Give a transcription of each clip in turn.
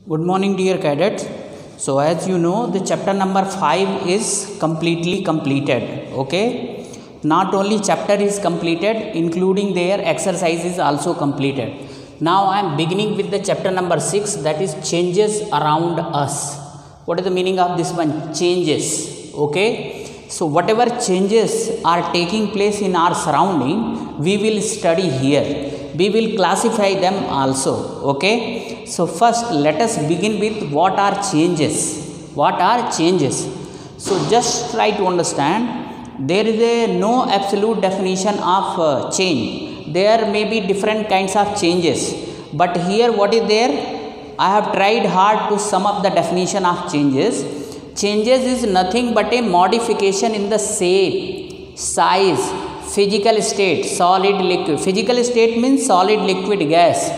Good morning, dear cadets. So, as you know, the chapter number 5 is completely completed. Okay, not only chapter is completed, including their exercise is also completed. Now, I am beginning with the chapter number 6, that is changes around us. What is the meaning of this one? Changes. Okay, so whatever changes are taking place in our surrounding, we will study here. We will classify them also. Okay, so first let us begin with what are changes. What are changes? So just try to understand, there is no absolute definition of change. There may be different kinds of changes, but here what is there? I have tried hard to sum up the definition of changes. Changes is nothing but a modification in the shape, size, physical state, solid, liquid. Physical state means solid, liquid, gas,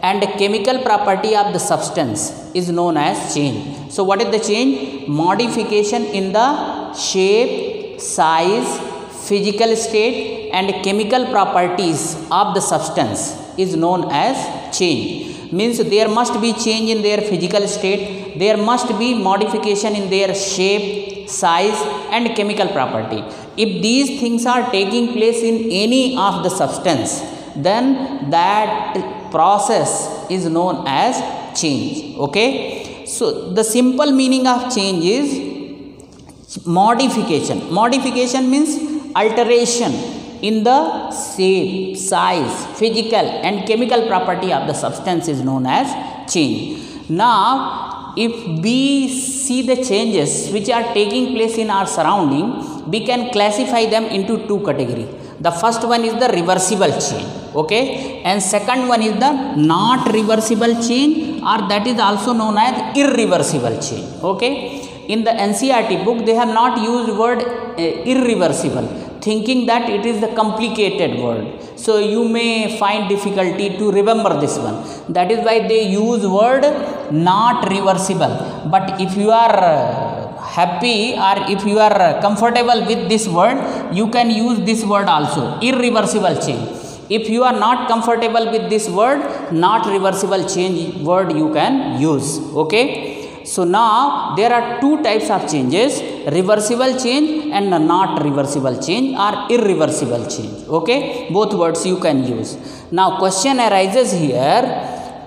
and chemical property of the substance is known as change. So what is the change? Modification in the shape, size, physical state, and chemical properties of the substance is known as change. Means there must be change in their physical state, there must be modification in their shape, size, and chemical property. If these things are taking place in any of the substance, then that process is known as change. Okay, so the simple meaning of change is modification. Modification means alteration in the shape, size, physical and chemical property of the substance is known as change. Now if we see the changes which are taking place in our surrounding, we can classify them into two categories. The first one is the reversible change, okay, and second one is the not reversible change, or that is also known as irreversible change. Okay, in the NCERT book they have not used word irreversible, thinking that it is the complicated word, so you may find difficulty to remember this one. That is why they use word not reversible. But if you are happy or if you are comfortable with this word, you can use this word also, irreversible change. If you are not comfortable with this word, not reversible change word you can use. Okay, so now there are two types of changes, reversible change and not reversible change or irreversible change. Okay, both words you can use. Now question arises here,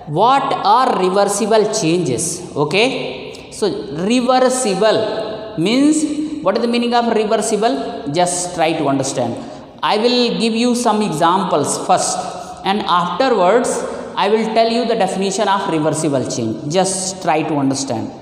what are reversible changes? Okay, so reversible means, what is the meaning of reversible? Just try to understand. I will give you some examples first, and afterwards I will tell you the definition of reversible change. Just try to understand.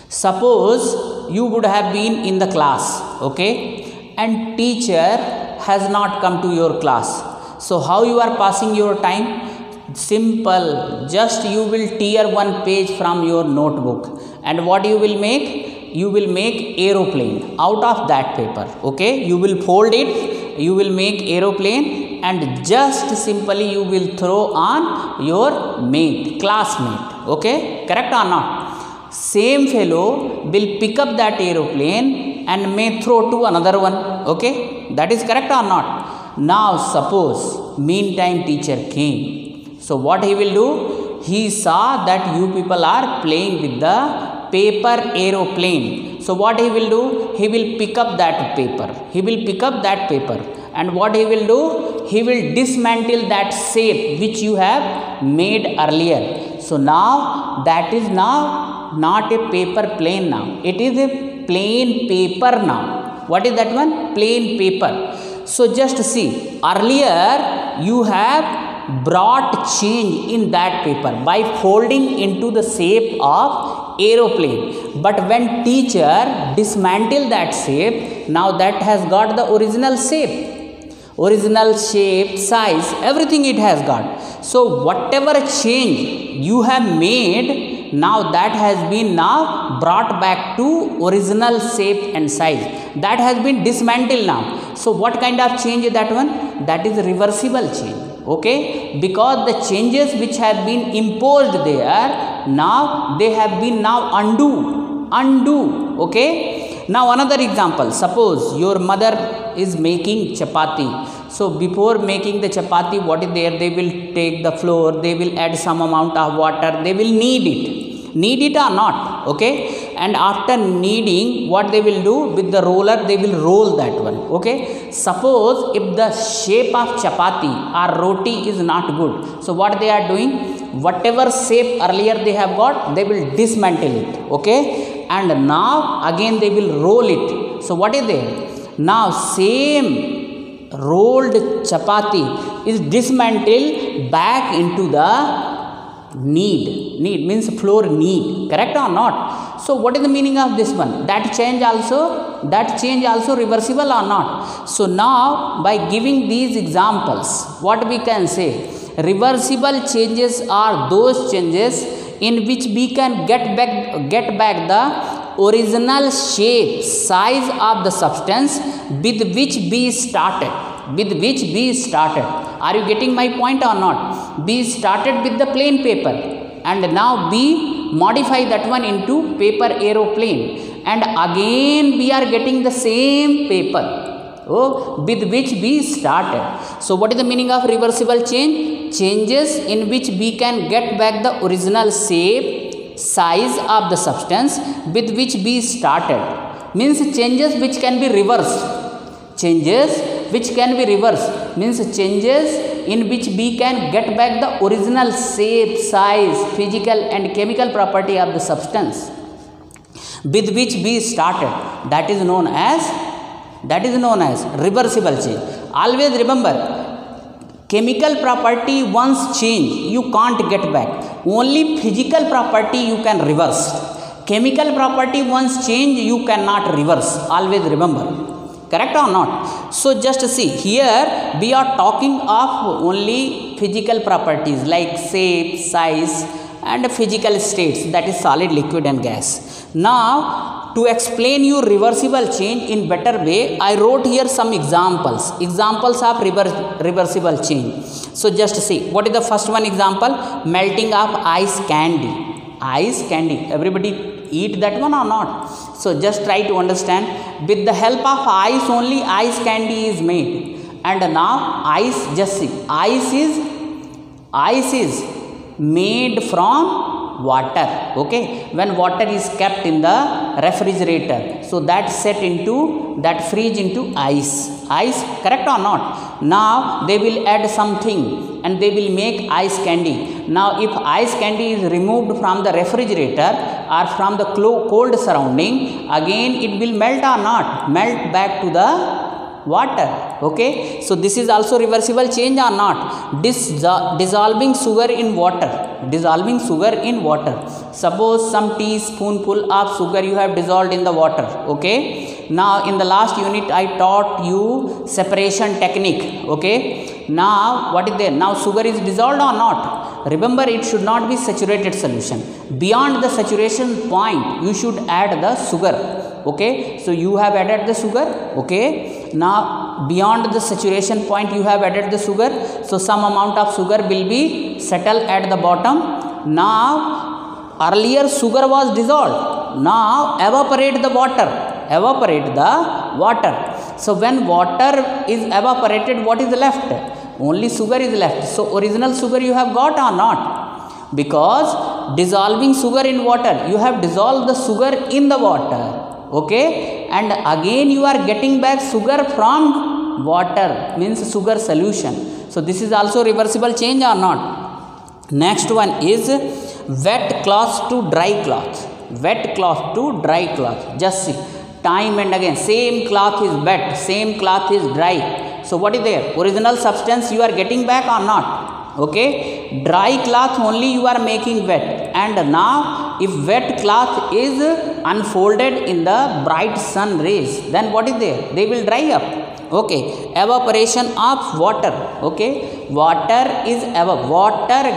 Suppose you would have been in the class, okay, and teacher has not come to your class. So how you are passing your time? Simple, just you will tear one page from your notebook, and what you will make? You will make aeroplane out of that paper. Okay, you will fold it, you will make aeroplane, and just simply you will throw on your mate, classmate. Okay, correct or not? Same fellow will pick up that aeroplane and may throw to another one. Okay, that is correct or not? Now suppose meantime teacher came, so what he will do? He saw that you people are playing with the paper aeroplane. So what he will do? He will pick up that paper. He will pick up that paper, and what he will do? He will dismantle that shape which you have made earlier. So now that is now not a paper plane now. It is a plain paper now. What is that one? Plain paper. So just see, earlier you have brought change in that paper by folding into the shape of aeroplane, but when teacher dismantle that shape, now that has got the original shape, size, everything it has got. So whatever change you have made, now that has been now brought back to original shape and size, that has been dismantled now. So what kind of change is that one? That is reversible change. Okay, because the changes which have been imposed there, now they have been now undo. Okay, now another example, suppose your mother is making chapati. So before making the chapati, what is there? They will take the flour, they will add some amount of water, they will knead it or not, okay? And after kneading, what they will do with the roller, they will roll that one, okay? Suppose if the shape of chapati or roti is not good, so what they are doing, whatever shape earlier they have got, they will dismantle it, okay? And now again they will roll it. So what is there? Now same rolled chapati is dismantled back into the knead means flour knead, correct or not? So what is the meaning of this one? That change also reversible or not? So now by giving these examples, what we can say, reversible changes are those changes in which we can get back the original shape, size of the substance with which we started. Are you getting my point or not? We started with the plain paper and now we modify that one into paper aeroplane, and again we are getting the same paper with which we started. So what is the meaning of reversible change? Changes in which we can get back the original shape, size of the substance with which we started. Means changes which can be reversed. Changes which can be reversed means changes in which we can get back the original shape, size, physical and chemical property of the substance with which we started. That is known as reversible change. Always remember, chemical property once change, you can't get back. Only physical property you can reverse. Chemical property once change, you cannot reverse. Always remember. Correct or not? So just see, here we are talking of only physical properties like shape, size and physical states, that is solid, liquid and gas. Now to explain you reversible change in better way, I wrote here some examples of reversible change. So just see, what is the first one example? Melting of ice candy. Everybody eat that one or not? So just try to understand. With the help of ice only ice candy is made. And now ice, just see, ice is made from water, okay? When water is kept in the refrigerator, so that freeze into ice, correct or not? Now they will add something and they will make ice candy. Now if ice candy is removed from the refrigerator or from the cold surrounding, again it will melt or not? Melt back to the water, okay? So this is also reversible change or not? Dissolving sugar in water. Suppose some teaspoonful of sugar you have dissolved in the water, okay? Now in the last unit I taught you separation technique, okay? Now what is there? Now sugar is dissolved or not? Remember, it should not be saturated solution. Beyond the saturation point you should add the sugar, okay? So you have added the sugar, okay? Now beyond the saturation point you have added the sugar, so some amount of sugar will be settled at the bottom. Now earlier sugar was dissolved, now evaporate the water. So when water is evaporated, what is left? Only sugar is left. So original sugar you have got or not? Because dissolving sugar in water, you have dissolved the sugar in the water, okay? And again you are getting back sugar from water, means sugar solution. So this is also reversible change or not? Next one is wet cloth to dry cloth. Just see, time and again same cloth is wet, same cloth is dry. So what is there? Original substance you are getting back or not? Okay, dry cloth only you are making wet. And now if wet cloth is unfolded in the bright sun rays, then what is there? They will dry up. Okay, evaporation of water. Okay, water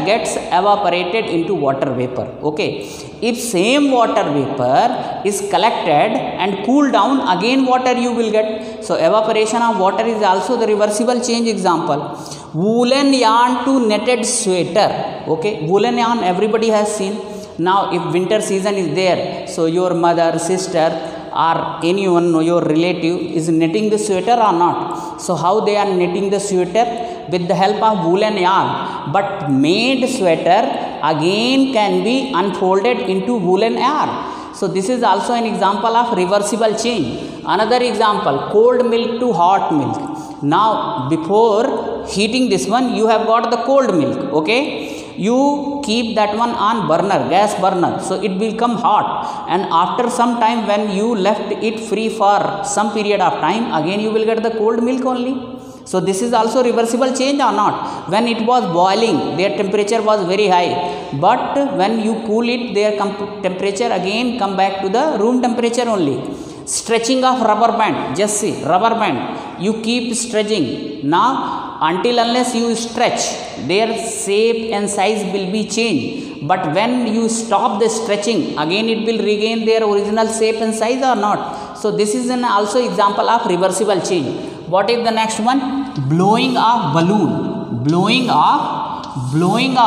gets evaporated into water vapor. Okay, if same water vapor is collected and cooled down, again water you will get. So evaporation of water is also the reversible change example. Woolen yarn to netted sweater. Okay, woolen yarn everybody has seen. Now if winter season is there, so your mother, sister or anyone, your relative is knitting the sweater or not. So how they are knitting the sweater? With the help of woolen yarn. But made sweater again can be unfolded into woolen yarn. So this is also an example of reversible change. Another example, cold milk to hot milk. Now before heating this one, you have got the cold milk, okay? You keep that one on burner, gas burner, so it will become hot, and after some time when you left it free for some period of time, again you will get the cold milk only. So this is also reversible change or not? When it was boiling, their temperature was very high, but when you cool it, their temperature again come back to the room temperature only. Stretching of rubber band, just see, rubber band, you keep stretching. Now until unless you stretch, their shape and size will be changed. But when you stop the stretching, again it will regain their original shape and size or not? So this is an also example of reversible change. What is the next one? Blowing of balloon. Blowing of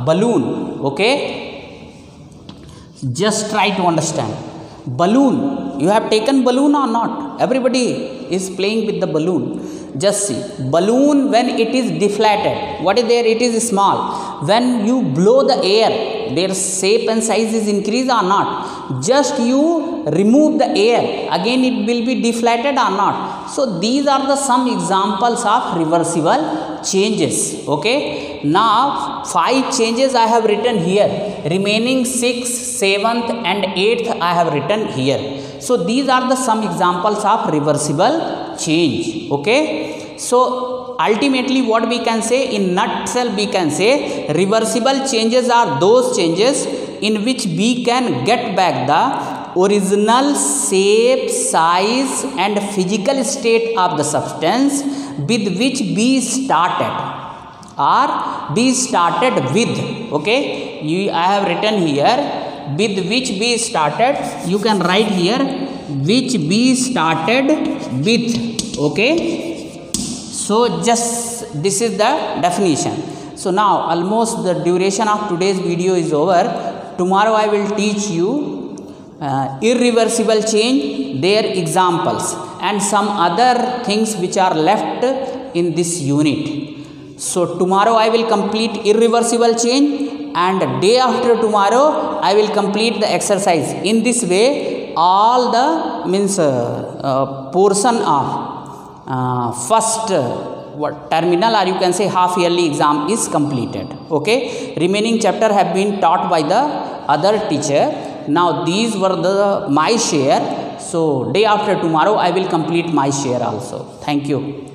balloon. Okay, just try to understand. Balloon, you have taken balloon or not? Everybody is playing with the balloon. Just see, balloon when it is deflated, what is there? It is small. When you blow the air, their shape and size is increased or not? Just you remove the air, again it will be deflated or not? So these are the some examples of reversible changes. Okay, now 5 changes I have written here, remaining 6th, 7th and 8th I have written here. So these are the some examples of reversible change. Okay, so ultimately what we can say, in nutshell we can say, reversible changes are those changes in which we can get back the original shape, size and physical state of the substance with which we started or we started with. Okay, I have written here with which we started, you can write here which we started with. Okay, so just this is the definition. So now almost the duration of today's video is over. Tomorrow I will teach you irreversible change, their examples and some other things which are left in this unit. So tomorrow I will complete irreversible change, and day after tomorrow I will complete the exercise. In this way all the portion of first terminal, or you can say half yearly exam is completed. Okay, remaining chapter have been taught by the other teacher. Now these were my share. So day after tomorrow I will complete my share also. Thank you.